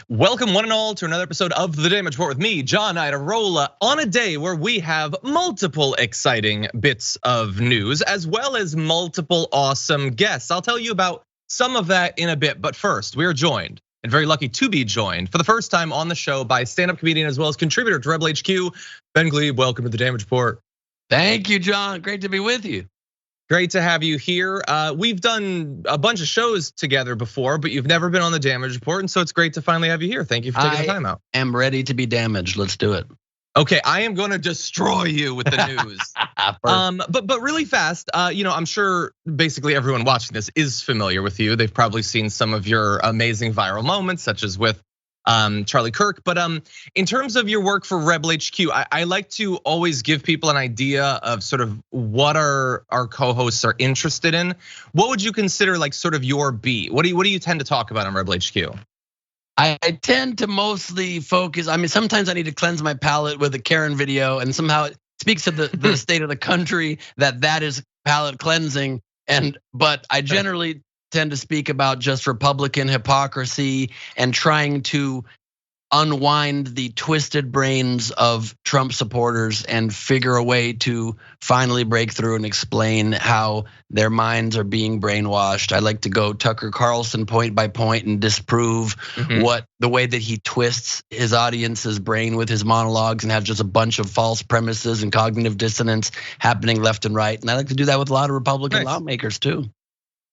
Welcome one and all to another episode of The Damage Report with me, John Idarola, on a day where we have multiple exciting bits of news as well as multiple awesome guests. I'll tell you about some of that in a bit, but first we are joined and very lucky to be joined for the first time on the show by stand-up comedian as well as contributor to Rebel HQ, Ben Gleib. Welcome to The Damage Report. Thank you, John. Great to be with you. Great to have you here. We've done a bunch of shows together before, but you've never been on the Damage Report, and so it's great to finally have you here. Thank you for taking the time out. I am ready to be damaged. Let's do it. Okay, I am going to destroy you with the news. But really fast, I'm sure basically everyone watching this is familiar with you. They've probably seen some of your amazing viral moments, such as with Charlie Kirk. But in terms of your work for Rebel HQ, I like to always give people an idea of sort of what our co-hosts are interested in. What would you consider like sort of your beat? What do you tend to talk about on Rebel HQ? I tend to mostly focus. I mean, sometimes I need to cleanse my palate with a Karen video, and somehow it speaks to the state of the country that is palate cleansing. But I generally tend to speak about just Republican hypocrisy and trying to unwind the twisted brains of Trump supporters and figure a way to finally break through and explain how their minds are being brainwashed. I like to go Tucker Carlson point by point and disprove what the way that he twists his audience's brain with his monologues and has just a bunch of false premises and cognitive dissonance happening left and right. And I like to do that with a lot of Republican lawmakers too.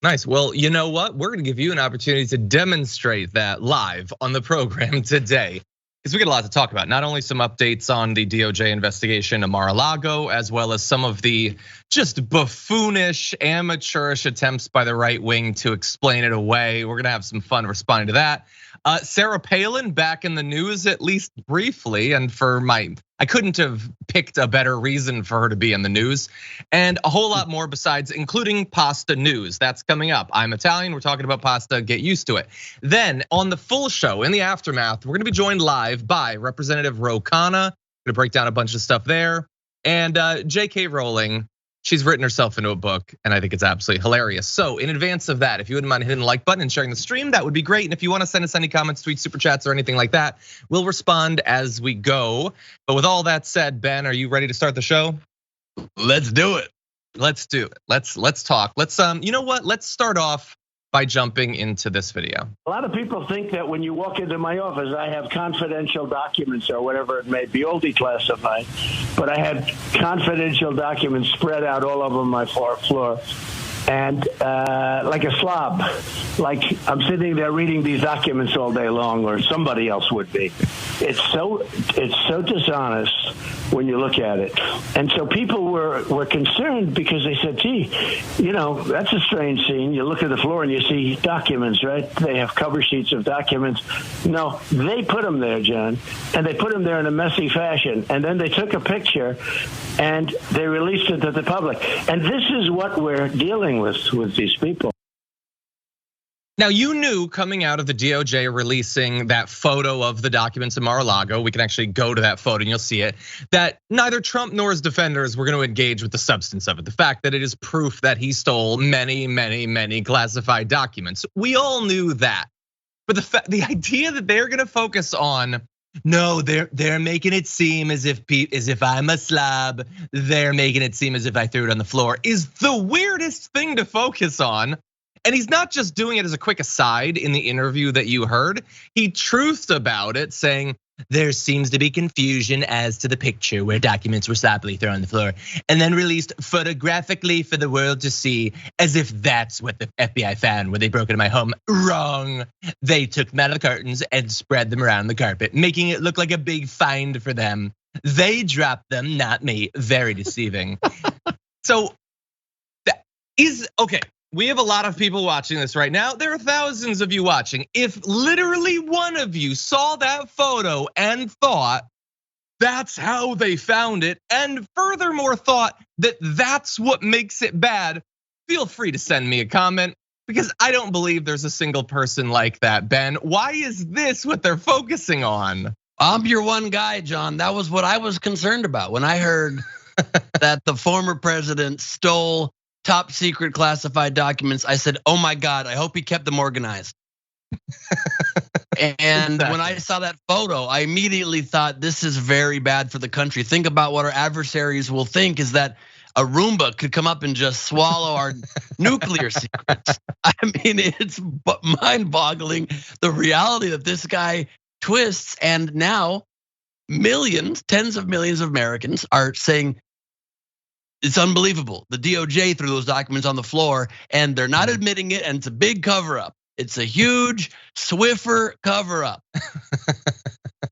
Nice. Well, you know what? We're gonna give you an opportunity to demonstrate that live on the program today, because we got a lot to talk about. Not only some updates on the DOJ investigation of Mar-A-Lago, as well as some of the just buffoonish, amateurish attempts by the right wing to explain it away. We're gonna have some fun responding to that. Sarah Palin back in the news, at least briefly, and I couldn't have picked a better reason for her to be in the news, and a whole lot more besides, including pasta news. That's coming up. I'm Italian, we're talking about pasta, get used to it. Then on the full show, in the aftermath, we're gonna be joined live by Representative Ro Khanna. Gonna break down a bunch of stuff there. And J.K. Rowling, she's written herself into a book, and I think it's absolutely hilarious. So in advance of that, if you wouldn't mind hitting the like button and sharing the stream, that would be great. And if you want to send us any comments, tweets, super chats, or anything like that, we'll respond as we go. But with all that said, Ben, are you ready to start the show? Let's do it. Let's do it. Let's talk. You know what? Let's start off by jumping into this video. A lot of people think that when you walk into my office, I have confidential documents or whatever it may be, all declassified. But I had confidential documents spread out all over my floor. And like a slob, like I'm sitting there reading these documents all day long, or somebody else would be. It's so dishonest when you look at it. And so people were concerned because they said, gee, that's a strange scene. You look at the floor and you see documents, right? They have cover sheets of documents. No, they put them there, John, and they put them there in a messy fashion. And then they took a picture and they released it to the public. And this is what we're dealing with these people. Now, you knew coming out of the DOJ releasing that photo of the documents in Mar-A-Lago, we can actually go to that photo and you'll see it, that neither Trump nor his defenders were going to engage with the substance of it. The fact that it is proof that he stole many, many, many classified documents. We all knew that. But the idea that they're going to focus on, no, they're making it seem as if I'm a slob, they're making it seem as if I threw it on the floor, is the weirdest thing to focus on. And he's not just doing it as a quick aside in the interview that you heard. He truthed about it, saying there seems to be confusion as to the picture where documents were sloppily thrown on the floor and then released photographically for the world to see, as if that's what the FBI found when they broke into my home. Wrong. They took them out of the curtains and spread them around the carpet, making it look like a big find for them. They dropped them, not me. Very deceiving. So that is okay. We have a lot of people watching this right now. There are thousands of you watching. If literally one of you saw that photo and thought that's how they found it, and furthermore thought that that's what makes it bad, feel free to send me a comment, because I don't believe there's a single person like that. Ben, why is this what they're focusing on? I'm your one guy, John. That was what I was concerned about when I heard that the former president stole top secret classified documents. I said, oh my God, I hope he kept them organized. And Exactly. when I saw that photo, I immediately thought this is very bad for the country. Think about what our adversaries will think is that a Roomba could come up and just swallow our nuclear secrets. I mean, it's mind-boggling the reality that this guy twists, and now millions, tens of millions of Americans are saying it's unbelievable. The DOJ threw those documents on the floor and they're not admitting it, and it's a big cover-up. It's a huge Swiffer cover-up.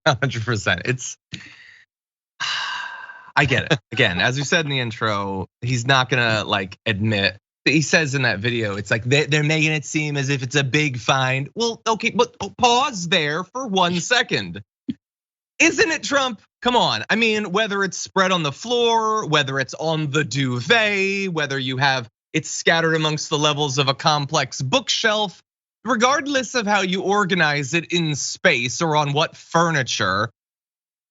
100%. I get it. Again, as we said in the intro, he's not gonna like admit. He says in that video, it's like they're making it seem as if it's a big find. Well, okay, but pause there for 1 second. Isn't it, Trump? Come on. I mean, whether it's spread on the floor, whether it's on the duvet, whether you have it's scattered amongst the levels of a complex bookshelf, regardless of how you organize it in space or on what furniture,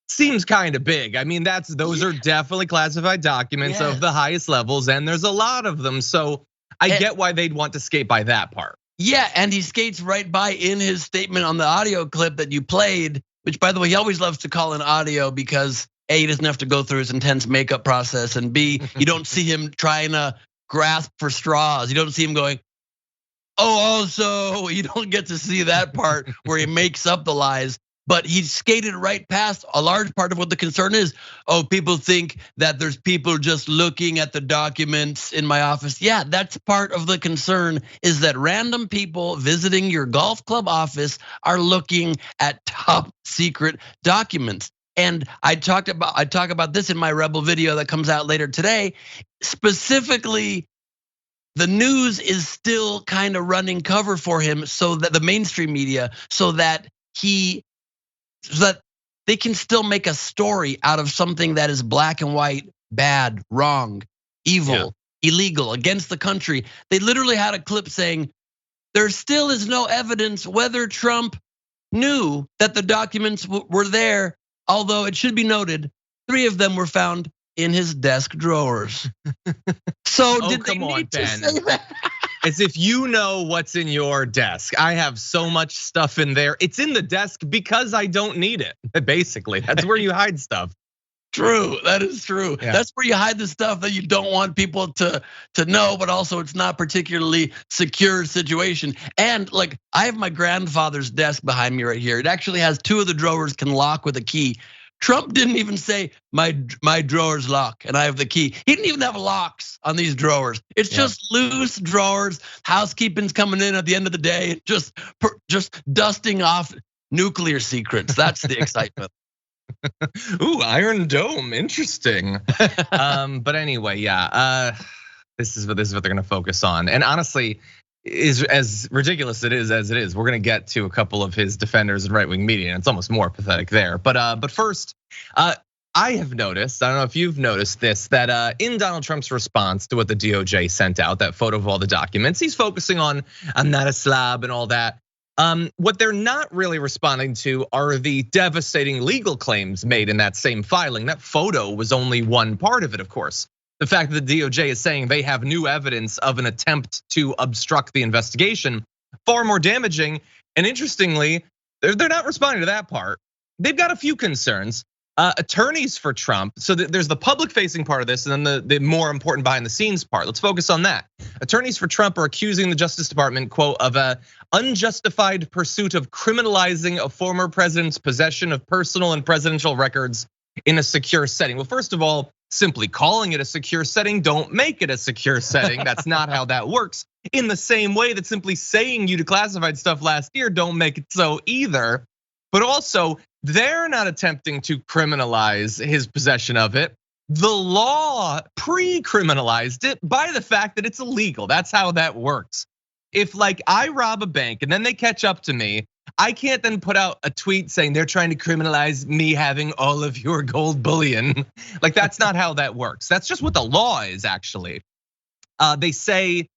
seems kind of big. I mean, those are definitely classified documents of the highest levels, and there's a lot of them. So I get why they'd want to skate by that part. Yeah, and he skates right by in his statement on the audio clip that you played, which, by the way, he always loves to call an audio because A, he doesn't have to go through his intense makeup process, and B, you don't see him trying to grasp for straws. You don't see him going, oh, also, you don't get to see that part where he makes up the lies. But he skated right past a large part of what the concern is. Oh, people think that there's people just looking at the documents in my office. Yeah, that's part of the concern, is that random people visiting your golf club office are looking at top secret documents. And I talk about this in my Rebel video that comes out later today. Specifically, the news is still kind of running cover for him, so that the mainstream media, so that they can still make a story out of something that is black and white, bad, wrong, evil, illegal, against the country. They literally had a clip saying, there still is no evidence whether Trump knew that the documents were there, although it should be noted, 3 of them were found in his desk drawers. So did they need to say that? As if you know what's in your desk. I have so much stuff in there. It's in the desk because I don't need it. Basically, that's where you hide stuff. True, that is true. Yeah. That's where you hide the stuff that you don't want people to know, but also it's not particularly secure situation. And like, I have my grandfather's desk behind me right here. It actually has 2 of the drawers can lock with a key. Trump didn't even say my drawers lock and I have the key. He didn't even have locks on these drawers. It's just loose drawers. Housekeeping's coming in at the end of the day, just dusting off nuclear secrets. That's the excitement. Ooh, Iron Dome, interesting. But anyway, this is what they're gonna focus on. And honestly, is as ridiculous as it is. We're gonna get to a couple of his defenders and right-wing media, and it's almost more pathetic there. But first, I have noticed, I don't know if you've noticed this, that in Donald Trump's response to what the DOJ sent out, that photo of all the documents, he's focusing on I'm not a slob and all that. What they're not really responding to are the devastating legal claims made in that same filing. That photo was only one part of it, of course. The fact that the DOJ is saying they have new evidence of an attempt to obstruct the investigation, far more damaging. And interestingly, they're not responding to that part. They've got a few concerns. Attorneys for Trump, so there's the public facing part of this and then the more important behind the scenes part. Let's focus on that. Attorneys for Trump are accusing the Justice Department, quote, of a unjustified pursuit of criminalizing a former president's possession of personal and presidential records in a secure setting. Well, first of all, simply calling it a secure setting don't make it a secure setting. That's not how that works. In the same way that simply saying you declassified stuff last year don't make it so either. But also, they're not attempting to criminalize his possession of it. The law pre-criminalized it by the fact that it's illegal. That's how that works. If like I rob a bank and then they catch up to me, I can't then put out a tweet saying they're trying to criminalize me having all of your gold bullion. Like that's not how that works. That's just what the law is actually. They say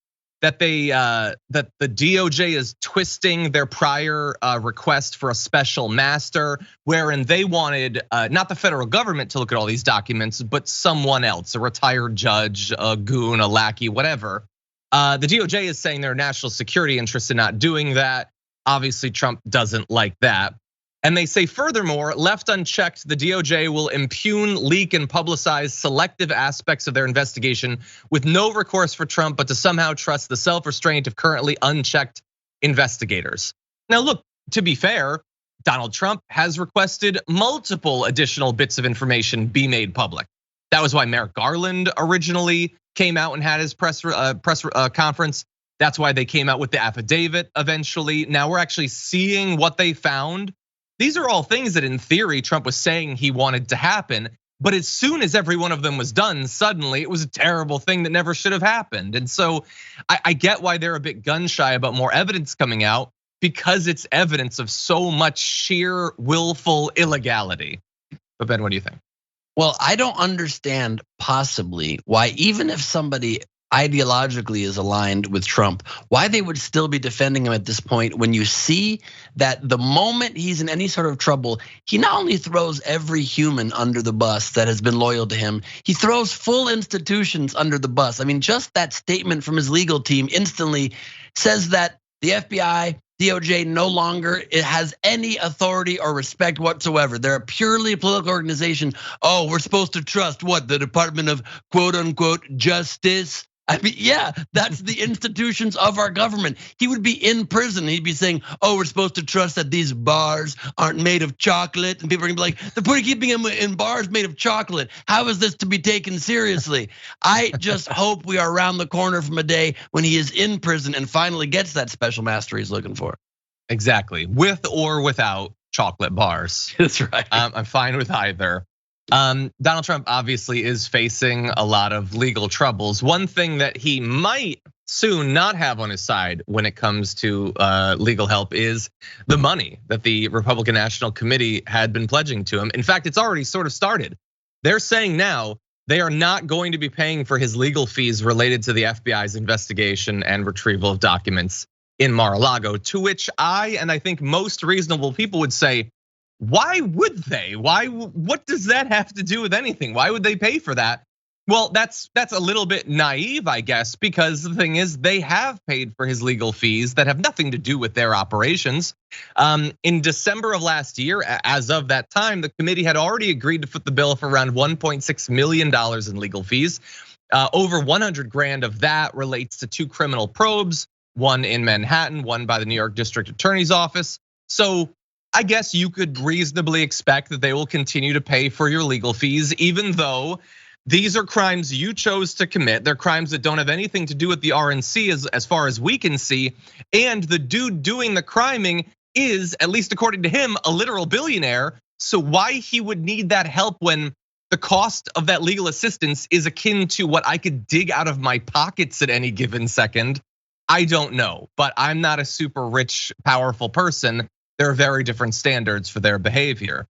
that that the DOJ is twisting their prior request for a special master, wherein they wanted not the federal government to look at all these documents, but someone else, a retired judge, a goon, a lackey, whatever. The DOJ is saying there are national security interests in not doing that. Obviously, Trump doesn't like that. And they say, furthermore, left unchecked, the DOJ will impugn, leak, and publicize selective aspects of their investigation with no recourse for Trump, but to somehow trust the self-restraint of currently unchecked investigators. Now, look, to be fair, Donald Trump has requested multiple additional bits of information be made public. That was why Merrick Garland originally came out and had his press conference. That's why they came out with the affidavit eventually. Now we're actually seeing what they found. These are all things that in theory Trump was saying he wanted to happen, but as soon as every one of them was done, suddenly it was a terrible thing that never should have happened. And so I get why they're a bit gun shy about more evidence coming out, because it's evidence of so much sheer willful illegality. But Ben, what do you think? Well, I don't understand possibly why, even if somebody ideologically is aligned with Trump, why they would still be defending him at this point when you see that the moment he's in any sort of trouble, he not only throws every human under the bus that has been loyal to him, he throws full institutions under the bus. I mean, just that statement from his legal team instantly says that the FBI, DOJ no longer has any authority or respect whatsoever. They're a purely political organization. Oh, we're supposed to trust what? The Department of quote unquote justice? I mean, yeah, that's the institutions of our government. He would be in prison. He'd be saying, oh, we're supposed to trust that these bars aren't made of chocolate. And people are gonna be like, they're keeping him in bars made of chocolate. How is this to be taken seriously? I just hope we are around the corner from a day when he is in prison and finally gets that special master he's looking for. Exactly, with or without chocolate bars. That's right. I'm fine with either. Donald Trump obviously is facing a lot of legal troubles. One thing that he might soon not have on his side when it comes to legal help is the money that the Republican National Committee had been pledging to him. In fact, it's already sort of started. They're saying now they are not going to be paying for his legal fees related to the FBI's investigation and retrieval of documents in Mar-A-Lago, to which I think most reasonable people would say, why would they? What does that have to do with anything? Why would they pay for that? Well, that's a little bit naive, I guess, because the thing is they have paid for his legal fees that have nothing to do with their operations. In December of last year, as of that time, the committee had already agreed to foot the bill for around $1.6 million in legal fees. Over 100 grand of that relates to 2 criminal probes, one in Manhattan, one by the New York District Attorney's Office. So I guess you could reasonably expect that they will continue to pay for your legal fees, even though these are crimes you chose to commit. They're crimes that don't have anything to do with the RNC as far as we can see. And the dude doing the criming is, at least according to him, a literal billionaire. So why he would need that help when the cost of that legal assistance is akin to what I could dig out of my pockets at any given second, I don't know. But I'm not a super rich, powerful person. There are very different standards for their behavior.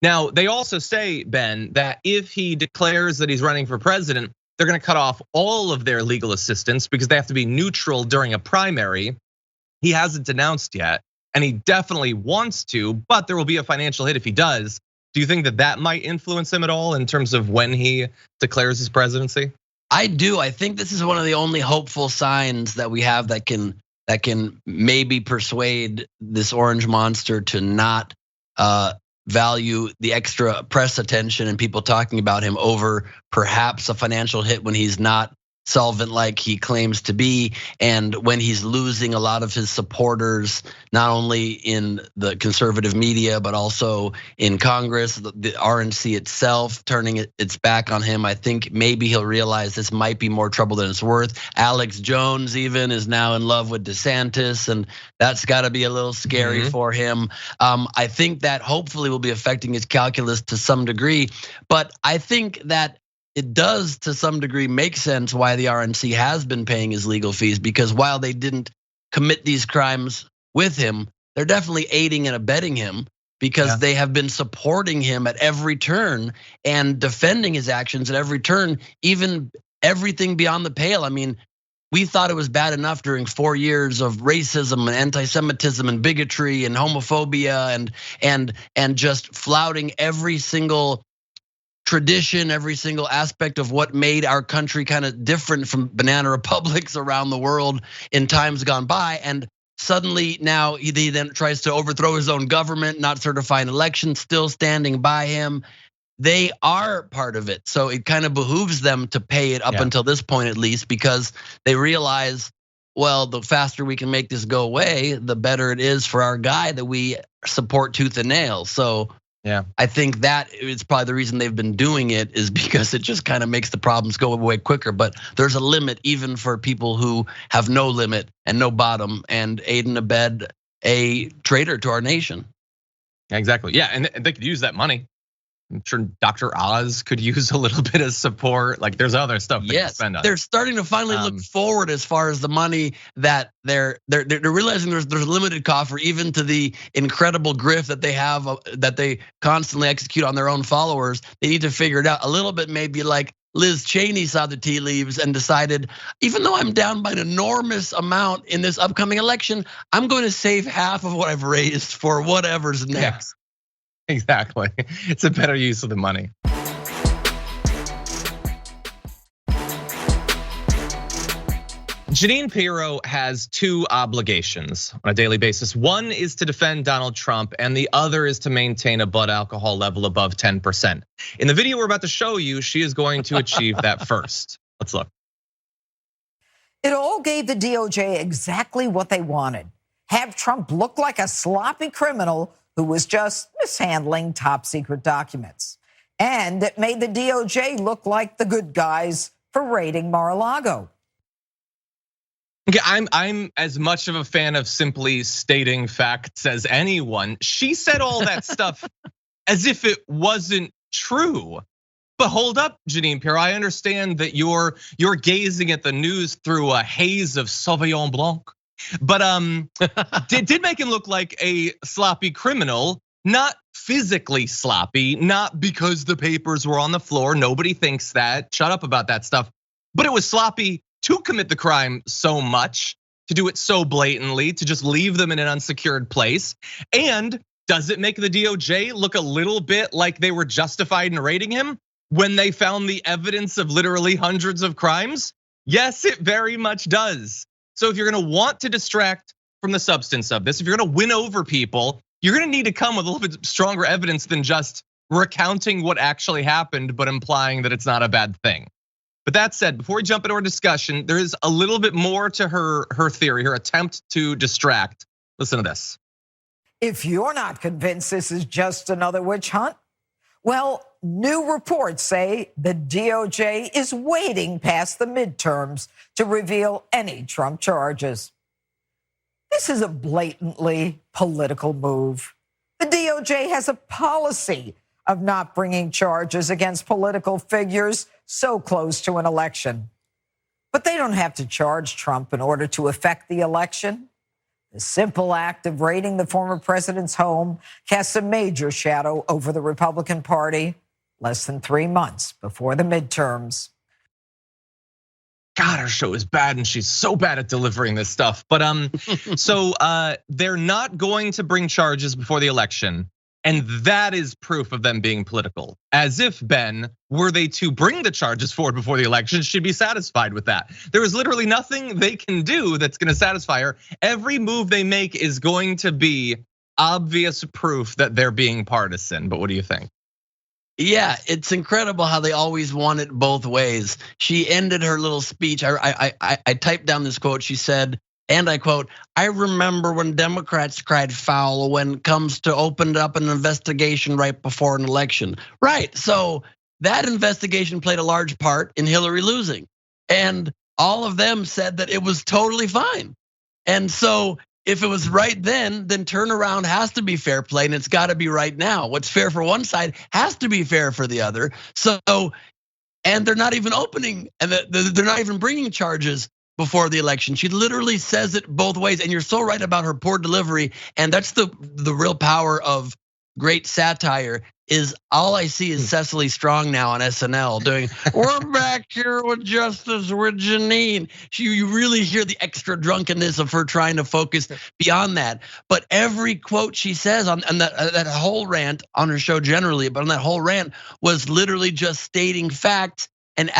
Now, they also say, Ben, that if he declares that he's running for president, they're gonna cut off all of their legal assistance because they have to be neutral during a primary. He hasn't announced yet, and he definitely wants to, but there will be a financial hit if he does. Do you think that that might influence him at all in terms of when he declares his presidency? I do. I think this is one of the only hopeful signs that we have that can maybe persuade this orange monster to not value the extra press attention and people talking about him over perhaps a financial hit when he's not solvent like he claims to be, and when he's losing a lot of his supporters, not only in the conservative media, but also in Congress, the RNC itself turning its back on him. I think maybe he'll realize this might be more trouble than it's worth. Alex Jones even is now in love with DeSantis, and that's gotta be a little scary for him. I think that hopefully will be affecting his calculus to some degree, but I think that it does to some degree make sense why the RNC has been paying his legal fees, because while they didn't commit these crimes with him, they're definitely aiding and abetting him because they have been supporting him at every turn and defending his actions at every turn, even everything beyond the pale. I mean, we thought it was bad enough during 4 years of racism and anti-Semitism and bigotry and homophobia and just flouting every single tradition, every single aspect of what made our country kind of different from banana republics around the world in times gone by. And suddenly now he then tries to overthrow his own government, not certify an election, still standing by him. They are part of it. So it kind of behooves them to pay it up until this point, at least, because they realize, well, the faster we can make this go away, the better it is for our guy that we support tooth and nail. So I think that is probably the reason they've been doing it, is because it just kind of makes the problems go away quicker. But there's a limit even for people who have no limit and no bottom and aid and abet a traitor to our nation. Exactly. Yeah, and they could use that money. I'm sure Dr. Oz could use a little bit of support. Like, there's other stuff they can spend on. They're starting to finally look forward as far as the money that they're realizing there's a limited coffer, even to the incredible grift that they have, that they constantly execute on their own followers. They need to figure it out a little bit, maybe like Liz Cheney saw the tea leaves and decided, even though I'm down by an enormous amount in this upcoming election, I'm going to save half of what I've raised for whatever's next. Exactly. It's a better use of the money. Jeanine Pirro has two obligations on a daily basis. One is to defend Donald Trump, and the other is to maintain a blood alcohol level above 10%. In the video we're about to show you, she is going to achieve that first. Let's look. It all gave the DOJ exactly what they wanted. Have Trump look like a sloppy criminal who was just mishandling top secret documents. And it made the DOJ look like the good guys for raiding Mar-A-Lago. Okay, I'm as much of a fan of simply stating facts as anyone. She said all that stuff as if it wasn't true. But hold up, Jeanine Pirro, I understand that you're gazing at the news through a haze of Sauvignon Blanc. But did make him look like a sloppy criminal, not physically sloppy, not because the papers were on the floor. Nobody thinks that. Shut up about that stuff. But it was sloppy to commit the crime so much, to do it so blatantly, to just leave them in an unsecured place. And does it make the DOJ look a little bit like they were justified in raiding him when they found the evidence of literally hundreds of crimes? Yes, it very much does. So if you're gonna want to distract from the substance of this, if you're gonna win over people, you're gonna need to come with a little bit stronger evidence than just recounting what actually happened, but implying that it's not a bad thing. But that said, before we jump into our discussion, there is a little bit more to her theory, her attempt to distract. Listen to this. If you're not convinced this is just another witch hunt, well, new reports say the DOJ is waiting past the midterms to reveal any Trump charges. This is a blatantly political move. The DOJ has a policy of not bringing charges against political figures so close to an election. But they don't have to charge Trump in order to affect the election. The simple act of raiding the former president's home casts a major shadow over the Republican Party less than 3 months before the midterms. God, her show is bad and she's so bad at delivering this stuff. But so they're not going to bring charges before the election. And that is proof of them being political. As if, Ben, were they to bring the charges forward before the election, she'd be satisfied with that. There is literally nothing they can do that's gonna satisfy her. Every move they make is going to be obvious proof that they're being partisan. But what do you think? Yeah, it's incredible how they always want it both ways. She ended her little speech. I typed down this quote. She said, and I quote, "I remember when Democrats cried foul when it comes to open up an investigation right before an election." Right, so that investigation played a large part in Hillary losing. And all of them said that it was totally fine. And so if it was right then turnaround has to be fair play, and it's gotta be right now. What's fair for one side has to be fair for the other. So, and they're not even opening, and they're not even bringing charges before the election. She literally says it both ways, and you're so right about her poor delivery. And that's the real power of great satire. Is all I see is Cecily Strong now on SNL doing, "We're back here with Justice with Jeanine." You really hear the extra drunkenness of her trying to focus beyond that. But every quote she says on that whole rant on her show generally, but on that whole rant was literally just stating facts and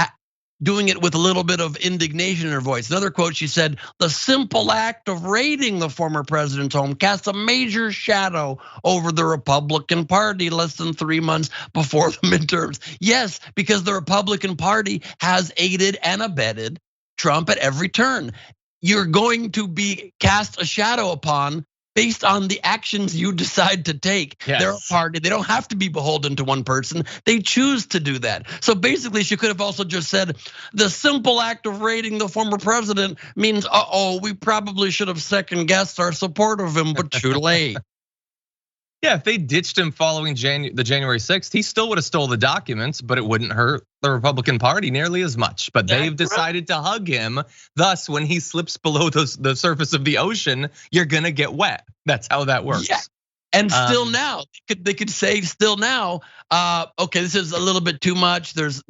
doing it with a little bit of indignation in her voice. Another quote, she said, "The simple act of raiding the former president's home casts a major shadow over the Republican Party less than 3 months before the midterms." Yes, because the Republican Party has aided and abetted Trump at every turn. You're going to be cast a shadow upon based on the actions you decide to take. Yes. They're a party, they don't have to be beholden to one person. They choose to do that. So basically, she could have also just said, the simple act of raiding the former president means, we probably should have second guessed our support of him, but too late. Yeah, if they ditched him following the January 6th, he still would have stole the documents, but it wouldn't hurt the Republican Party nearly as much. But they've decided to hug him. Thus, when he slips below the surface of the ocean, you're gonna get wet. That's how that works. Yeah. And still now, they could say still now, okay, this is a little bit too much. There's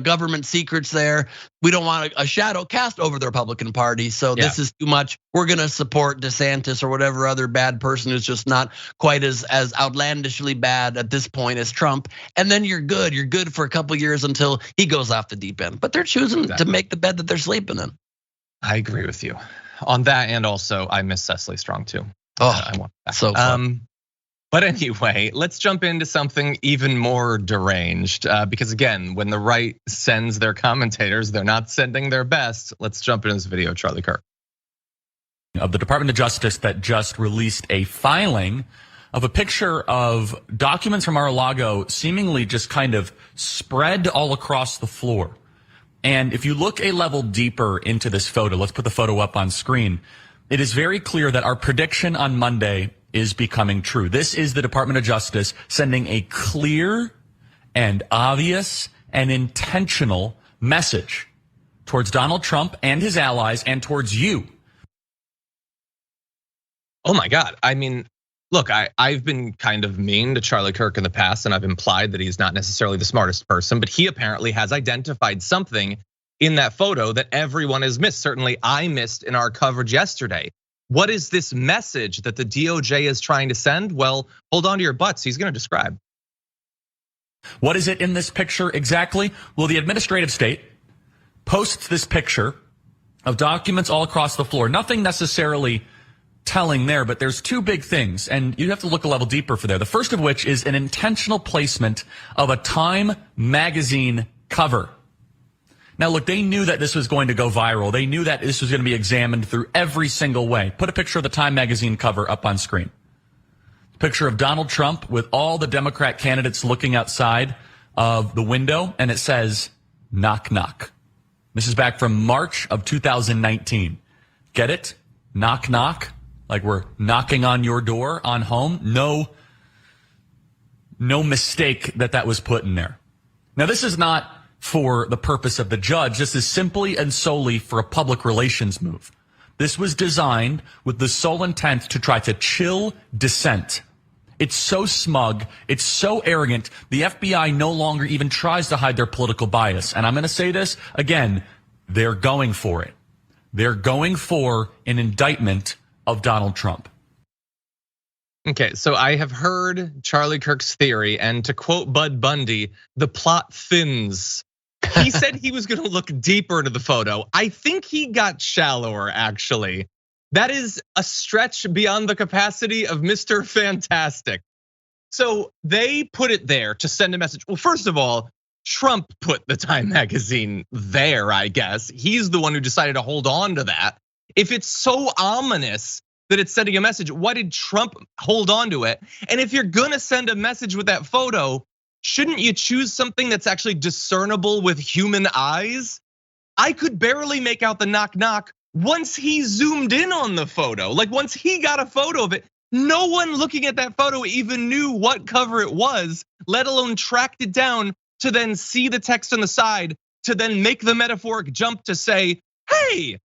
government secrets there. We don't want a shadow cast over the Republican Party, so this is too much. We're gonna support DeSantis or whatever other bad person who's just not quite as outlandishly bad at this point as Trump. And then you're good. You're good for a couple years until he goes off the deep end. But they're choosing to make the bed that they're sleeping in. I agree with you on that, and also I miss Cecily Strong too. I want that. So fun. But anyway, let's jump into something even more deranged. Because again, when the right sends their commentators, they're not sending their best. Let's jump into this video, Charlie Kirk. Of the Department of Justice that just released a filing of a picture of documents from Mar-A-Lago seemingly just kind of spread all across the floor. And if you look a level deeper into this photo, let's put the photo up on screen. It is very clear that our prediction on Monday is becoming true. This is the Department of Justice sending a clear and obvious and intentional message towards Donald Trump and his allies and towards you. Oh my God. I mean, look, I've been kind of mean to Charlie Kirk in the past, and I've implied that he's not necessarily the smartest person, but he apparently has identified something in that photo that everyone has missed. Certainly I missed in our coverage yesterday. What is this message that the DOJ is trying to send? Well, hold on to your butts. He's going to describe. What is it in this picture exactly? Well, the administrative state posts this picture of documents all across the floor. Nothing necessarily telling there, but there's two big things, and you have to look a level deeper for there. The first of which is an intentional placement of a Time magazine cover. Now, look, they knew that this was going to go viral. They knew that this was going to be examined through every single way. Put a picture of the Time magazine cover up on screen. Picture of Donald Trump with all the Democrat candidates looking outside of the window, and it says, knock, knock. This is back from March of 2019. Get it? Knock, knock. Like we're knocking on your door on home. No mistake that was put in there. Now, this is not for the purpose of the judge. This is simply and solely for a public relations move. This was designed with the sole intent to try to chill dissent. It's so smug, it's so arrogant, the FBI no longer even tries to hide their political bias. And I'm going to say this again, they're going for it. They're going for an indictment of Donald Trump. Okay, so I have heard Charlie Kirk's theory, and to quote Bud Bundy, the plot thins. He said he was gonna look deeper into the photo. I think he got shallower, actually. That is a stretch beyond the capacity of Mr. Fantastic. So they put it there to send a message. Well, first of all, Trump put the Time magazine there, I guess. He's the one who decided to hold on to that. If it's so ominous that it's sending a message, why did Trump hold on to it? And if you're gonna send a message with that photo, shouldn't you choose something that's actually discernible with human eyes? I could barely make out the knock knock once he zoomed in on the photo. Like once he got a photo of it, no one looking at that photo even knew what cover it was, let alone tracked it down to then see the text on the side, to then make the metaphoric jump to say, hey,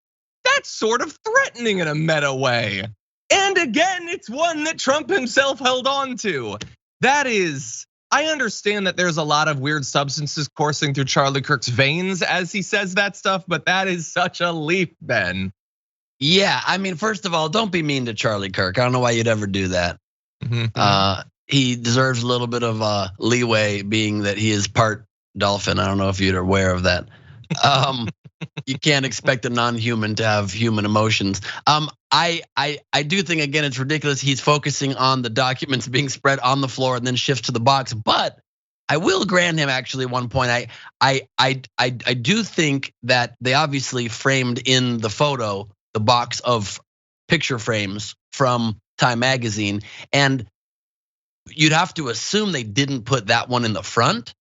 that's sort of threatening in a meta way. And again, it's one that Trump himself held on to. That is, I understand that there's a lot of weird substances coursing through Charlie Kirk's veins as he says that stuff, but that is such a leap, Ben. Yeah, I mean, first of all, don't be mean to Charlie Kirk. I don't know why you'd ever do that. He deserves a little bit of leeway, being that he is part dolphin. I don't know if you're aware of that. You can't expect a non-human to have human emotions. I do think, again, it's ridiculous. He's focusing on the documents being spread on the floor and then shifts to the box. But I will grant him actually one point. I do think that they obviously framed in the photo the box of picture frames from Time Magazine, and you'd have to assume they didn't put that one in the front.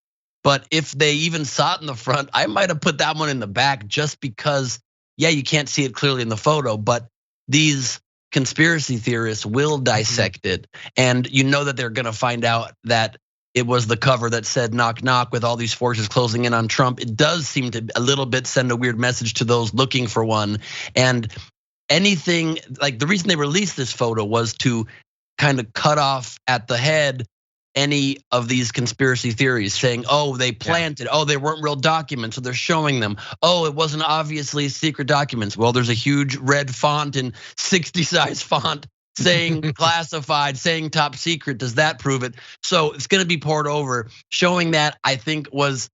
But if they even saw it in the front, I might have put that one in the back just because, yeah, you can't see it clearly in the photo, but these conspiracy theorists will dissect it. And you know that they're gonna find out that it was the cover that said knock knock with all these forces closing in on Trump. It does seem to a little bit send a weird message to those looking for one. And anything, like the reason they released this photo was to kind of cut off at the head any of these conspiracy theories, saying, oh, they planted, oh, they weren't real documents, so they're showing them. Oh, it wasn't obviously secret documents. Well, there's a huge red font in 60 size font saying classified, saying top secret. Does that prove it? So it's gonna be poured over. Showing that, I think, was,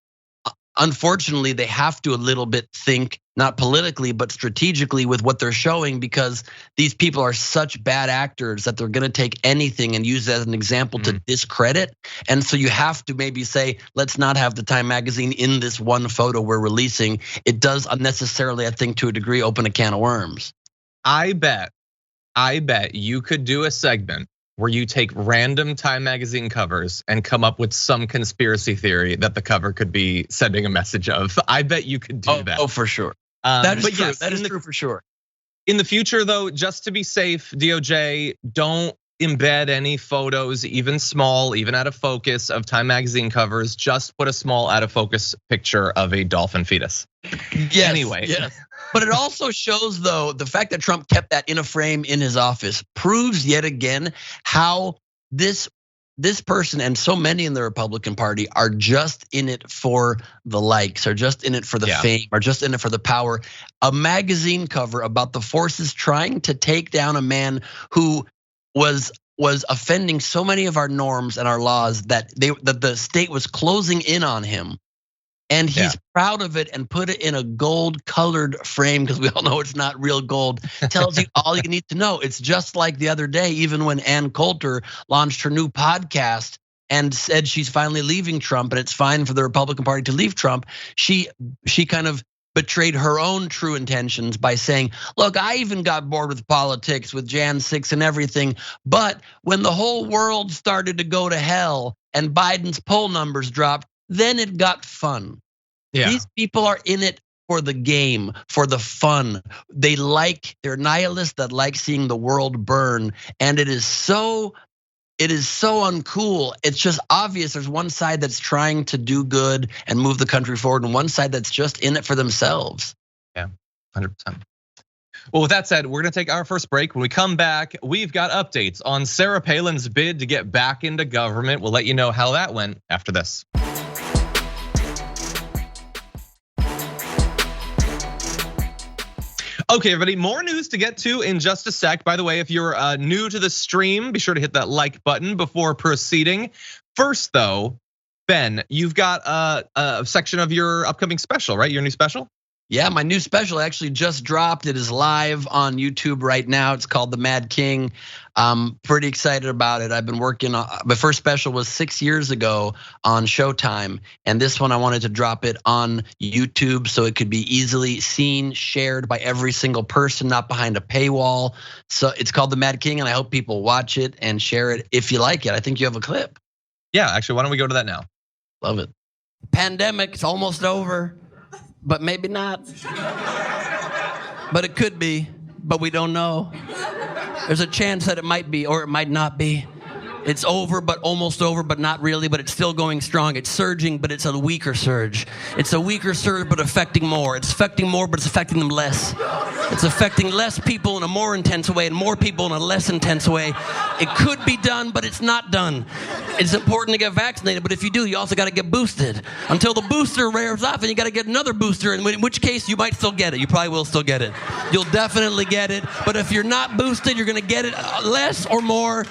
unfortunately, they have to a little bit think, not politically, but strategically with what they're showing, because these people are such bad actors that they're gonna take anything and use it as an example to discredit. And so you have to maybe say, let's not have the Time Magazine in this one photo we're releasing. It does unnecessarily, I think, to a degree, open a can of worms. I bet you could do a segment where you take random Time Magazine covers and come up with some conspiracy theory that the cover could be sending a message of. I bet you could do that. Oh, for sure. That is true. Yes, that is true for sure. In the future, though, just to be safe, DOJ, don't embed any photos, even small, even out of focus, of Time Magazine covers. Just put a small out of focus picture of a dolphin fetus. Yes, anyway. Yes. But it also shows, though, the fact that Trump kept that in a frame in his office proves yet again how this person and so many in the Republican Party are just in it for the likes, are just in it for the fame, are just in it for the power. A magazine cover about the forces trying to take down a man who was offending so many of our norms and our laws that the state was closing in on him. And he's proud of it and put it in a gold colored frame, because we all know it's not real gold. Tells you all you need to know. It's just like the other day, even when Ann Coulter launched her new podcast and said she's finally leaving Trump and it's fine for the Republican Party to leave Trump. She kind of betrayed her own true intentions by saying, look, I even got bored with politics with Jan 6 and everything. But when the whole world started to go to hell and Biden's poll numbers dropped, then it got fun. Yeah. These people are in it for the game, for the fun. They're nihilists that like seeing the world burn. And it is so uncool. It's just obvious. There's one side that's trying to do good and move the country forward, and one side that's just in it for themselves. Yeah, 100%. Well, with that said, we're gonna take our first break. When we come back, we've got updates on Sarah Palin's bid to get back into government. We'll let you know how that went after this. Okay, everybody, more news to get to in just a sec. By the way, if you're new to the stream, be sure to hit that like button before proceeding. First, though, Ben, you've got a section of your upcoming special, right? Your new special? Yeah, my new special actually just dropped. It is live on YouTube right now. It's called The Mad King. I'm pretty excited about it. I've been working on, my first special was 6 years ago on Showtime. And this one I wanted to drop it on YouTube so it could be easily seen, shared by every single person, not behind a paywall. So it's called The Mad King, and I hope people watch it and share it if you like it. I think you have a clip. Yeah, actually, why don't we go to that now? Love it. Pandemic, it's almost over. But maybe not. But it could be, but we don't know. There's a chance that it might be, or it might not be. It's over, but almost over, but not really, but it's still going strong. It's surging, but it's a weaker surge. It's a weaker surge, but affecting more. It's affecting more, but it's affecting them less. It's affecting less people in a more intense way and more people in a less intense way. It could be done, but it's not done. It's important to get vaccinated, but if you do, you also got to get boosted until the booster wears off, and you got to get another booster, in which case you might still get it. You probably will still get it. You'll definitely get it, but if you're not boosted, you're going to get it less or more.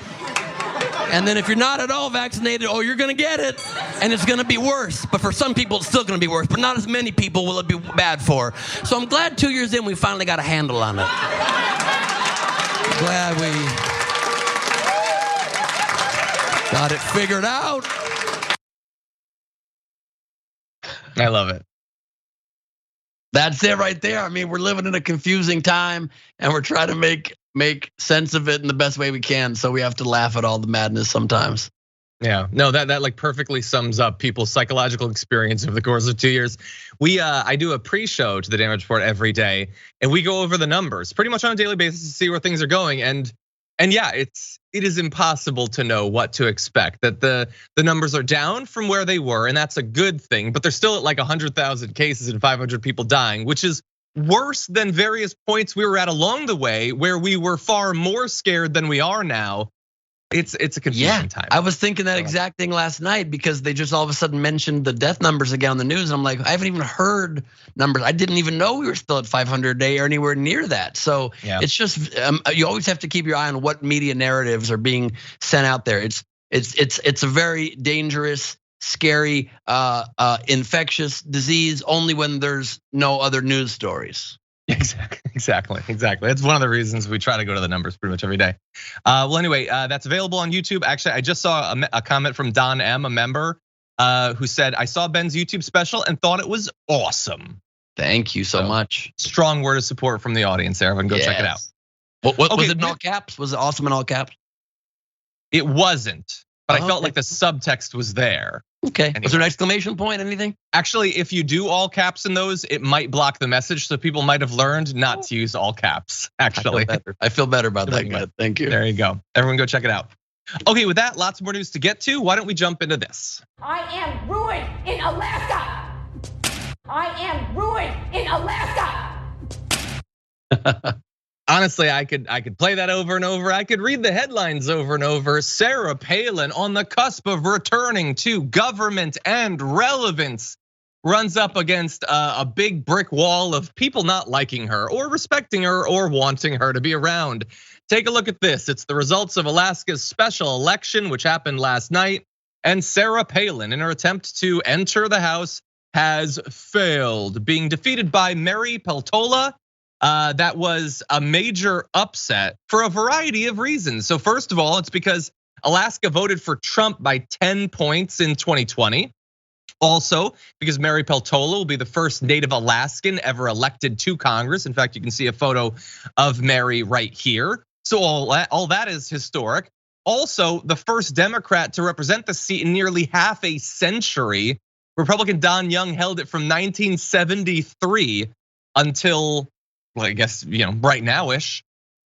And then if you're not at all vaccinated, oh, you're gonna get it, and it's gonna be worse. But for some people, it's still gonna be worse. But not as many people will it be bad for. So I'm glad 2 years in, we finally got a handle on it. Glad we got it figured out. I love it. That's it right there. I mean, we're living in a confusing time, and we're trying to make sense of it in the best way we can. So we have to laugh at all the madness sometimes. Yeah, no, that like perfectly sums up people's psychological experience over the course of 2 years. I do a pre-show to the Damage Report every day, and we go over the numbers pretty much on a daily basis to see where things are going. And yeah, it is impossible to know what to expect. That the numbers are down from where they were, and that's a good thing. But they're still at like 100,000 cases and 500 people dying, which is worse than various points we were at along the way, where we were far more scared than we are now. It's a confusing time. I was thinking that exact thing last night because they just all of a sudden mentioned the death numbers again on the news. And I'm like, I haven't even heard numbers. I didn't even know we were still at 500 a day or anywhere near that. So it's just you always have to keep your eye on what media narratives are being sent out there. It's a very dangerous, scary, infectious disease only when there's no other news stories. Exactly. It's one of the reasons we try to go to the numbers pretty much every day. Well, anyway, that's available on YouTube. Actually, I just saw a comment from Don M, a member, who said, I saw Ben's YouTube special and thought it was awesome. Thank you so much. Strong word of support from the audience there. Everyone go check it out. What was it in all caps? Was it awesome in all caps? It wasn't, but I felt like the subtext was there. Okay, anyway. Was there an exclamation point, anything? Actually, if you do all caps in those, it might block the message. So people might have learned not to use all caps, actually. I feel better about that, guy. Thank you. There you go. Everyone go check it out. Okay, with that, lots more news to get to. Why don't we jump into this? I am ruined in Alaska. I am ruined in Alaska. Honestly, I could play that over and over. I could read the headlines over and over. Sarah Palin on the cusp of returning to government and relevance runs up against a big brick wall of people not liking her or respecting her or wanting her to be around. Take a look at this. It's the results of Alaska's special election, which happened last night. And Sarah Palin, in her attempt to enter the House, has failed, being defeated by Mary Peltola. That was a major upset for a variety of reasons. So first of all, it's because Alaska voted for Trump by 10 points in 2020. Also, because Mary Peltola will be the first Native Alaskan ever elected to Congress. In fact, you can see a photo of Mary right here. So all that is historic. Also, the first Democrat to represent the seat in nearly half a century. Republican Don Young held it from 1973 until, well, I guess, right now-ish.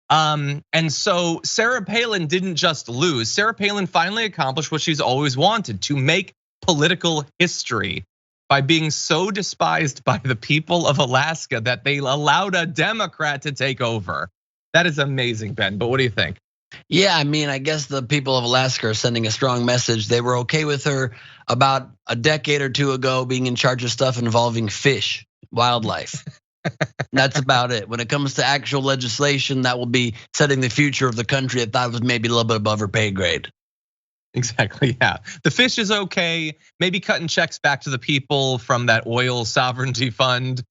And so Sarah Palin didn't just lose. Sarah Palin finally accomplished what she's always wanted, to make political history by being so despised by the people of Alaska that they allowed a Democrat to take over. That is amazing, Ben, but what do you think? Yeah, I mean, I guess the people of Alaska are sending a strong message. They were okay with her about a decade or two ago being in charge of stuff involving fish, wildlife. That's about it. When it comes to actual legislation that will be setting the future of the country, I thought it was maybe a little bit above her pay grade. Exactly, yeah. The fish is okay, maybe cutting checks back to the people from that oil sovereignty fund.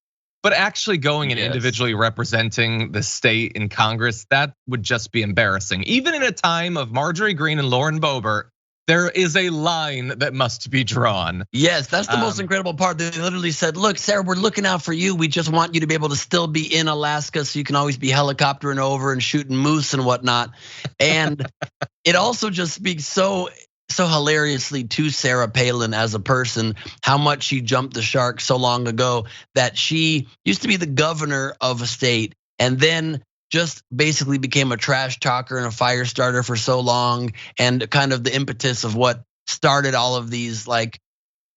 But actually going and individually representing the state in Congress, that would just be embarrassing. Even in a time of Marjorie Greene and Lauren Boebert, there is a line that must be drawn. Yes, that's the most incredible part. They literally said, look, Sarah, we're looking out for you. We just want you to be able to still be in Alaska so you can always be helicoptering over and shooting moose and whatnot. And it also just speaks so hilariously to Sarah Palin as a person, how much she jumped the shark so long ago that she used to be the governor of a state and then just basically became a trash talker and a fire starter for so long, and kind of the impetus of what started all of these like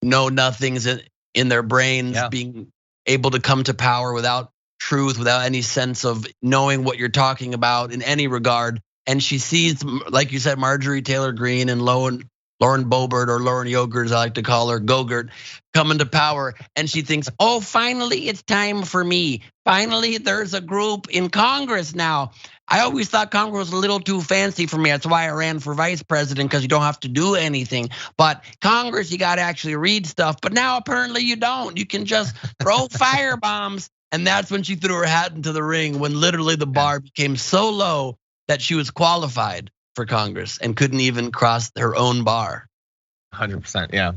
know nothings in their brains, being able to come to power without truth, without any sense of knowing what you're talking about in any regard. And she sees, like you said, Marjorie Taylor Greene and Lauren Boebert, or Lauren Yogurt, as I like to call her, Gogurt, coming to power. And she thinks, oh, finally it's time for me. Finally, there's a group in Congress now. I always thought Congress was a little too fancy for me. That's why I ran for vice president, because you don't have to do anything. But Congress, you got to actually read stuff. But now apparently you don't. You can just throw fire bombs. And that's when she threw her hat into the ring, when literally the bar became so low that she was qualified for Congress and couldn't even cross her own bar. 100%, yeah.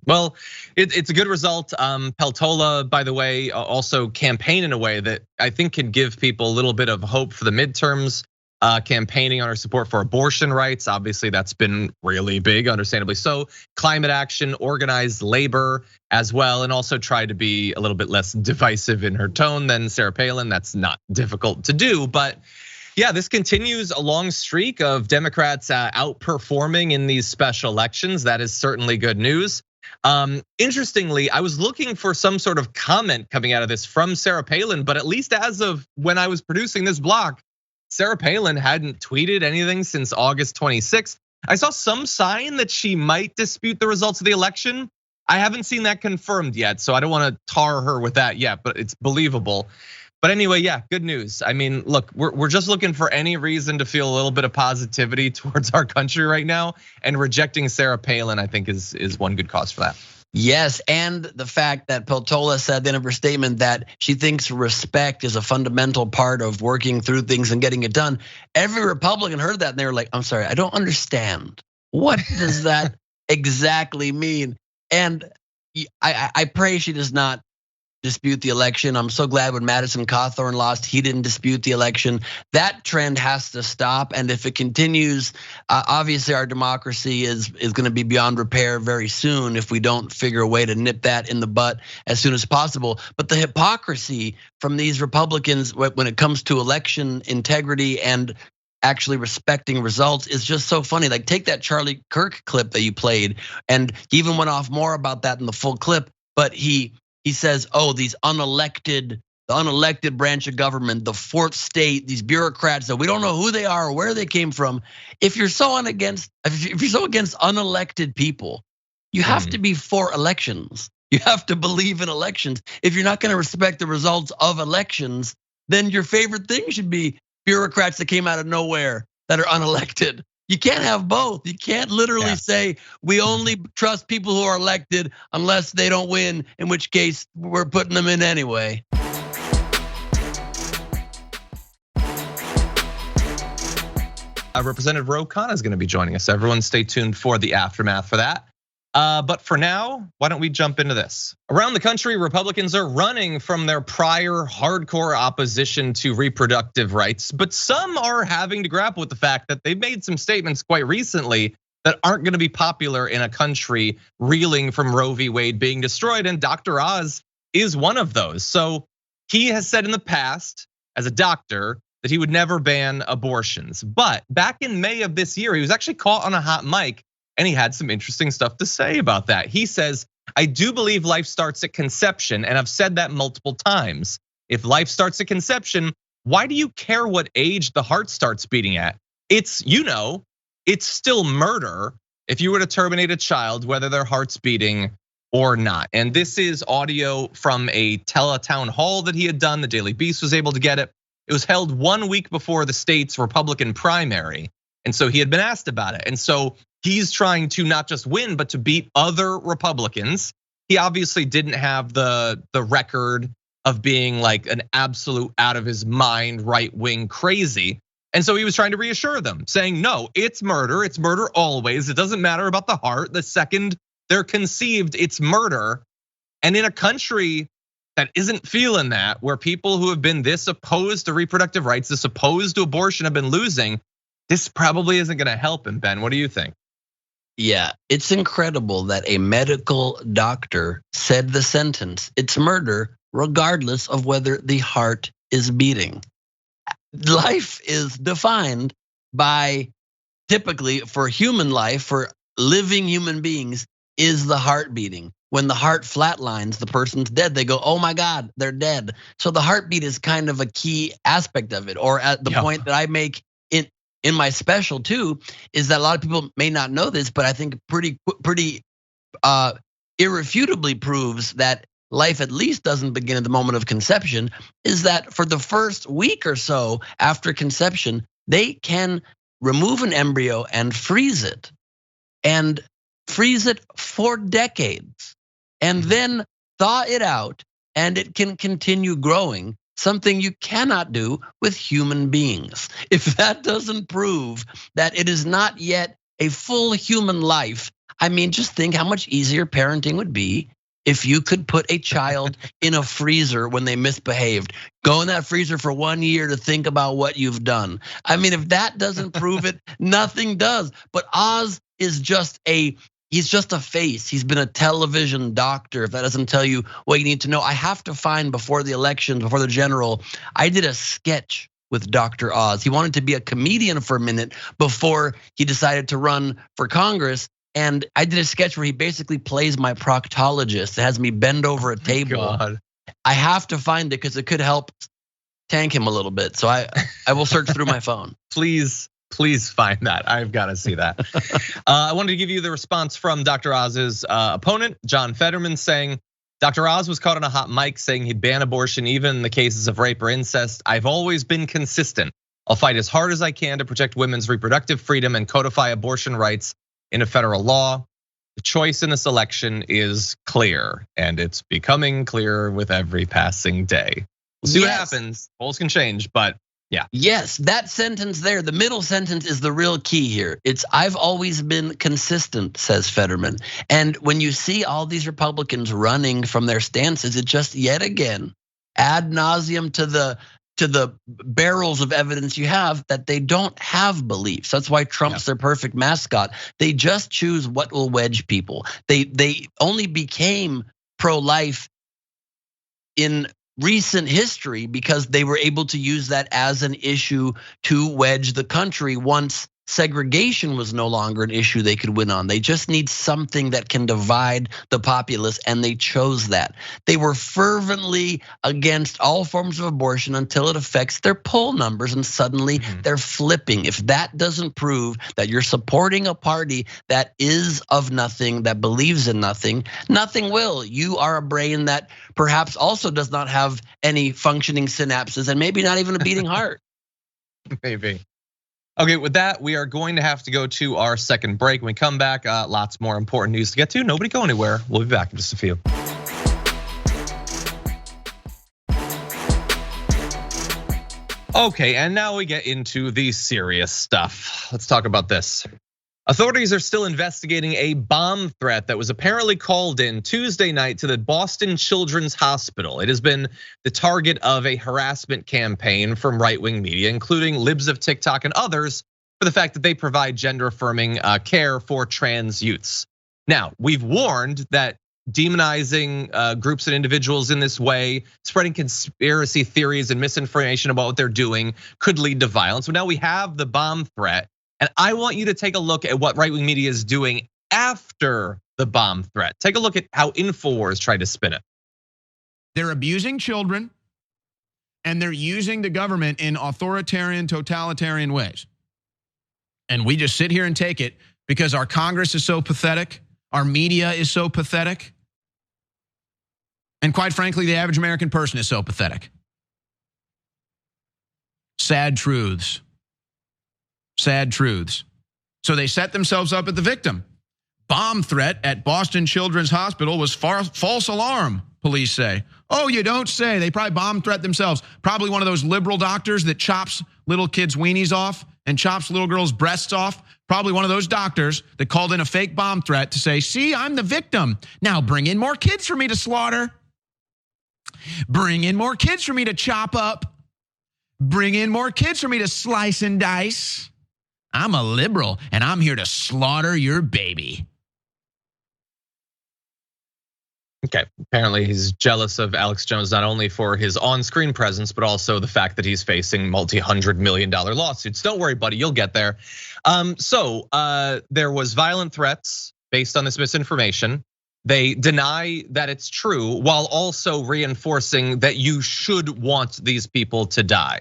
Well, it's a good result. Peltola, by the way, also campaigned in a way that I think can give people a little bit of hope for the midterms. Campaigning on her support for abortion rights. Obviously, that's been really big, understandably so. Climate action, organized labor as well, and also tried to be a little bit less divisive in her tone than Sarah Palin. That's not difficult to do, but yeah, this continues a long streak of Democrats outperforming in these special elections. That is certainly good news. Interestingly, I was looking for some sort of comment coming out of this from Sarah Palin, but at least as of when I was producing this block, Sarah Palin hadn't tweeted anything since August 26th. I saw some sign that she might dispute the results of the election. I haven't seen that confirmed yet, so I don't want to tar her with that yet, but it's believable. But anyway, yeah, good news. I mean, look, we're just looking for any reason to feel a little bit of positivity towards our country right now, and rejecting Sarah Palin, I think, is one good cause for that. Yes, and the fact that Peltola said at the end of her statement that she thinks respect is a fundamental part of working through things and getting it done. Every Republican heard that and they were like, I'm sorry, I don't understand. What does that exactly mean? And I pray she does not dispute the election. I'm so glad when Madison Cawthorn lost, he didn't dispute the election. That trend has to stop. And if it continues, obviously our democracy is going to be beyond repair very soon if we don't figure a way to nip that in the butt as soon as possible. But the hypocrisy from these Republicans when it comes to election integrity and actually respecting results is just so funny. Like, take that Charlie Kirk clip that you played, and he even went off more about that in the full clip, but he says, oh, the unelected branch of government, the fourth state, these bureaucrats that we don't know who they are or where they came from. If you're so against unelected people, you have to be for elections. You have to believe in elections. If you're not going to respect the results of elections, then your favorite thing should be bureaucrats that came out of nowhere that are unelected. You can't have both. You can't literally say we only trust people who are elected unless they don't win, in which case we're putting them in anyway. Representative Ro Khanna is going to be joining us. Everyone stay tuned for the aftermath for that. But for now, why don't we jump into this? Around the country, Republicans are running from their prior hardcore opposition to reproductive rights, but some are having to grapple with the fact that they've made some statements quite recently that aren't going to be popular in a country reeling from Roe v. Wade being destroyed, and Dr. Oz is one of those. So he has said in the past, as a doctor, that he would never ban abortions. But back in May of this year, he was actually caught on a hot mic, and he had some interesting stuff to say about that. He says, I do believe life starts at conception, and I've said that multiple times. If life starts at conception, why do you care what age the heart starts beating at? It's still murder if you were to terminate a child, whether their heart's beating or not. And this is audio from a teletown hall that he had done. The Daily Beast was able to get it. It was held 1 week before the state's Republican primary. And so he had been asked about it. And so he's trying to not just win, but to beat other Republicans. He obviously didn't have the record of being like an absolute out of his mind right-wing crazy. And so he was trying to reassure them, saying, no, it's murder always. It doesn't matter about the heart. The second they're conceived, it's murder. And in a country that isn't feeling that, where people who have been this opposed to reproductive rights, this opposed to abortion have been losing, this probably isn't gonna help him, Ben. What do you think? Yeah, it's incredible that a medical doctor said the sentence, it's murder, regardless of whether the heart is beating. Life is defined by, typically for human life, for living human beings, is the heart beating. When the heart flatlines, the person's dead. They go, oh my God, they're dead. So the heartbeat is kind of a key aspect of it. Or at the point that I make in my special too, is that a lot of people may not know this, but I think pretty irrefutably proves that life at least doesn't begin at the moment of conception is that for the first week or so after conception, they can remove an embryo and freeze it for decades and then thaw it out, and it can continue growing, something you cannot do with human beings. If that doesn't prove that it is not yet a full human life, I mean, just think how much easier parenting would be if you could put a child in a freezer when they misbehaved. Go in that freezer for 1 year to think about what you've done. I mean, if that doesn't prove it, nothing does. But Oz is he's just a face. He's been a television doctor. If that doesn't tell you what you need to know, I have to find before the election, before the general, I did a sketch with Dr. Oz. He wanted to be a comedian for a minute before he decided to run for Congress. And I did a sketch where he basically plays my proctologist. It has me bend over a table. God. I have to find it because it could help tank him a little bit. So I will search through my phone. Please find that. I've got to see that. I wanted to give you the response from Dr. Oz's opponent, John Fetterman, saying, Dr. Oz was caught on a hot mic saying he'd ban abortion even in the cases of rape or incest. I've always been consistent. I'll fight as hard as I can to protect women's reproductive freedom and codify abortion rights in a federal law. The choice in this election is clear, and it's becoming clearer with every passing day. We'll see what happens. Polls can change, but yeah. Yes, that sentence there, the middle sentence is the real key here. It's I've always been consistent, says Fetterman. And when you see all these Republicans running from their stances, it just yet again ad nauseum to the barrels of evidence you have that they don't have beliefs. That's why Trump's their perfect mascot. They just choose what will wedge people. They only became pro-life in recent history because they were able to use that as an issue to wedge the country once segregation was no longer an issue they could win on. They just need something that can divide the populace, and they chose that. They were fervently against all forms of abortion until it affects their poll numbers, and suddenly they're flipping. If that doesn't prove that you're supporting a party that is of nothing, that believes in nothing, nothing will. You are a brain that perhaps also does not have any functioning synapses and maybe not even a beating heart. Maybe. Okay, with that, we are going to have to go to our second break. When we come back, lots more important news to get to. Nobody go anywhere. We'll be back in just a few. Okay, and now we get into the serious stuff. Let's talk about this. Authorities are still investigating a bomb threat that was apparently called in Tuesday night to the Boston Children's Hospital. It has been the target of a harassment campaign from right-wing media, including libs of TikTok and others, for the fact that they provide gender-affirming care for trans youths. Now, we've warned that demonizing groups and individuals in this way, spreading conspiracy theories and misinformation about what they're doing could lead to violence. So now we have the bomb threat. And I want you to take a look at what right-wing media is doing after the bomb threat. Take a look at how Infowars tried to spin it. They're abusing children, and they're using the government in authoritarian, totalitarian ways. And we just sit here and take it because our Congress is so pathetic, our media is so pathetic, and quite frankly, the average American person is so pathetic. Sad truths. Sad truths. So they set themselves up at the victim. Bomb threat at Boston Children's Hospital was false alarm, police say. Oh, you don't say. They probably bomb threat themselves. Probably one of those liberal doctors that chops little kids' weenies off and chops little girls' breasts off. Probably one of those doctors that called in a fake bomb threat to say, see, I'm the victim. Now bring in more kids for me to slaughter. Bring in more kids for me to chop up. Bring in more kids for me to slice and dice. I'm a liberal, and I'm here to slaughter your baby. Okay, apparently he's jealous of Alex Jones, not only for his on-screen presence, but also the fact that he's facing multi-$100-million lawsuits. Don't worry, buddy, you'll get there. So there was violent threats based on this misinformation. They deny that it's true while also reinforcing that you should want these people to die.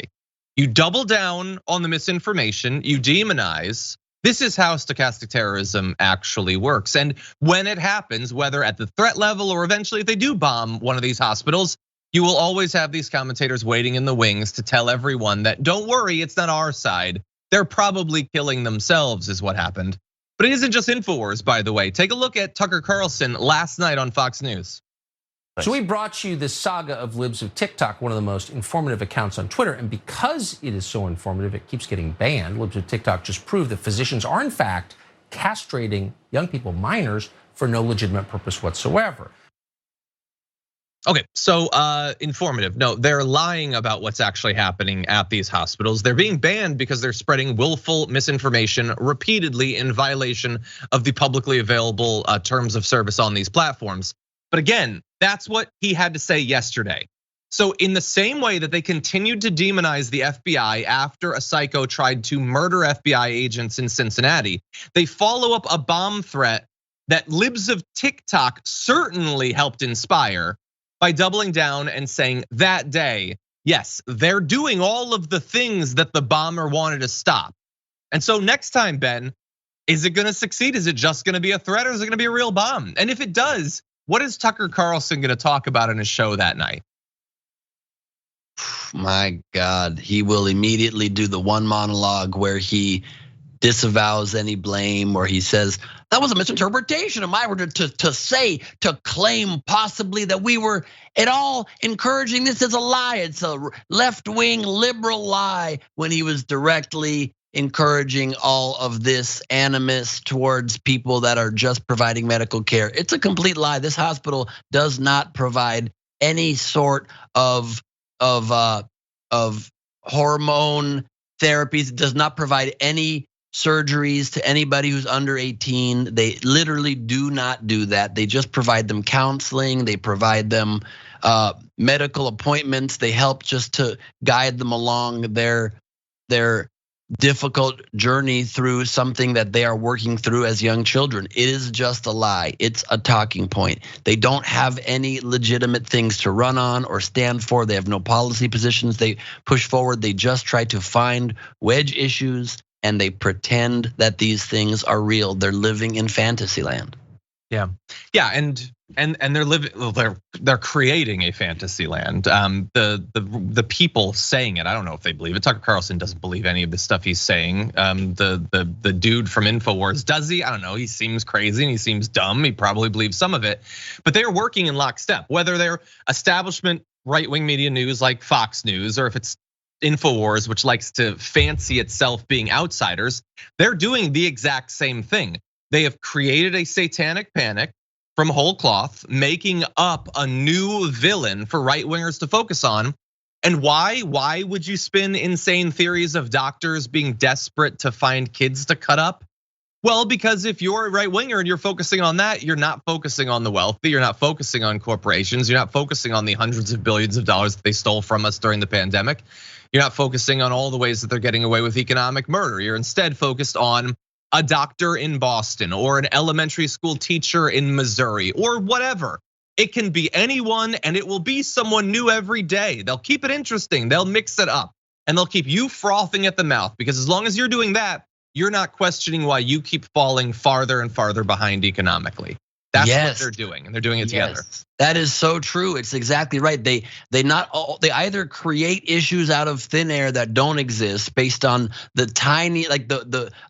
You double down on the misinformation, you demonize, This is how stochastic terrorism actually works. And when it happens, whether at the threat level or eventually if they do bomb one of these hospitals, you will always have these commentators waiting in the wings to tell everyone that don't worry, it's not our side. They're probably killing themselves is what happened. But it isn't just Infowars, by the way. Take a look at Tucker Carlson last night on Fox News. So we brought you this saga of Libs of TikTok, one of the most informative accounts on Twitter. And because it is so informative, it keeps getting banned. Libs of TikTok just proved that physicians are in fact castrating young people, minors, for no legitimate purpose whatsoever. Okay, so informative. No, they're lying about what's actually happening at these hospitals. They're being banned because they're spreading willful misinformation repeatedly in violation of the publicly available terms of service on these platforms. But again, that's what he had to say yesterday. So in the same way that they continued to demonize the FBI after a psycho tried to murder FBI agents in Cincinnati, they follow up a bomb threat that Libs of TikTok certainly helped inspire by doubling down and saying that day, yes, they're doing all of the things that the bomber wanted to stop. And so next time, Ben, is it gonna succeed? Is it just gonna be a threat or is it gonna be a real bomb? And if it does, what is Tucker Carlson gonna talk about in his show that night? My God, he will immediately do the one monologue where he disavows any blame, where he says, that was a misinterpretation of my word to claim possibly that we were at all encouraging this as a lie. It's a left-wing liberal lie, when he was directly encouraging all of this animus towards people that are just providing medical care. It's a complete lie. This hospital does not provide any sort of hormone therapies. It does not provide any surgeries to anybody who's under 18. They literally do not do that. They just provide them counseling. They provide them medical appointments. They help just to guide them along their difficult journey through something that they are working through as young children. It is just a lie. It's a talking point. They don't have any legitimate things to run on or stand for. They have no policy positions they push forward. They just try to find wedge issues and they pretend that these things are real. They're living in fantasy land. Yeah, and they're living. They're creating a fantasy land. The people saying it, I don't know if they believe it. Tucker Carlson doesn't believe any of the stuff he's saying. The dude from Infowars, does he? I don't know. He seems crazy and he seems dumb. He probably believes some of it, but they're working in lockstep. Whether they're establishment right-wing media news like Fox News, or if it's Infowars, which likes to fancy itself being outsiders, they're doing the exact same thing. They have created a satanic panic from whole cloth, making up a new villain for right-wingers to focus on. And why? Why would you spin insane theories of doctors being desperate to find kids to cut up? Well, because if you're a right-winger and you're focusing on that, you're not focusing on the wealthy, you're not focusing on corporations, you're not focusing on the hundreds of billions of dollars that they stole from us during the pandemic. You're not focusing on all the ways that they're getting away with economic murder. You're instead focused on a doctor in Boston or an elementary school teacher in Missouri or whatever. It can be anyone and it will be someone new every day. They'll keep it interesting, they'll mix it up, and they'll keep you frothing at the mouth, because as long as you're doing that, you're not questioning why you keep falling farther and farther behind economically. That's what they're doing, and they're doing it together. That is so true. It's exactly right. They either create issues out of thin air that don't exist based on the tiny, like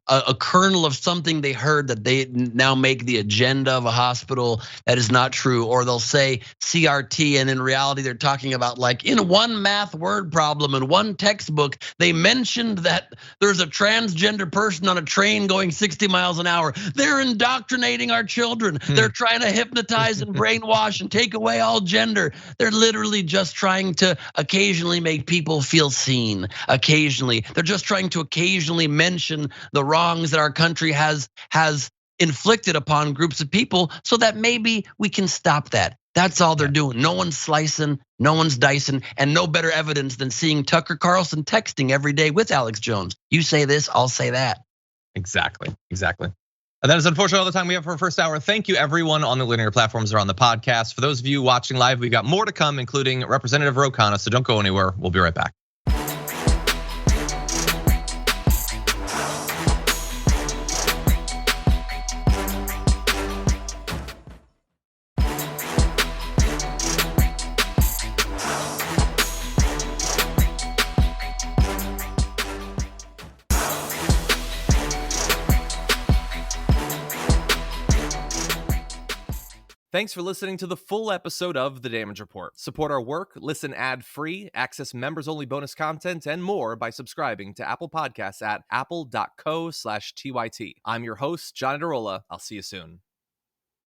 a kernel of something they heard that they now make the agenda of a hospital that is not true, or they'll say CRT and in reality they're talking about, like, in one math word problem in one textbook they mentioned that there's a transgender person on a train going 60 miles an hour. They're indoctrinating our children. They're trying to hypnotize and brainwash and take away all gender. They're literally just trying to occasionally make people feel seen. Occasionally, they're just trying to occasionally mention the wrongs that our country has inflicted upon groups of people so that maybe we can stop that. That's all they're doing. No one's slicing, no one's dicing, and no better evidence than seeing Tucker Carlson texting every day with Alex Jones. You say this, I'll say that. Exactly. And that is unfortunately all the time we have for our first hour. Thank you everyone on the linear platforms or on the podcast. For those of you watching live, we've got more to come, including Representative Ro Khanna, so don't go anywhere. We'll be right back. Thanks for listening to the full episode of The Damage Report. Support our work, listen ad-free, access members-only bonus content, and more by subscribing to Apple Podcasts at apple.co/TYT. I'm your host, John Adarola. I'll see you soon.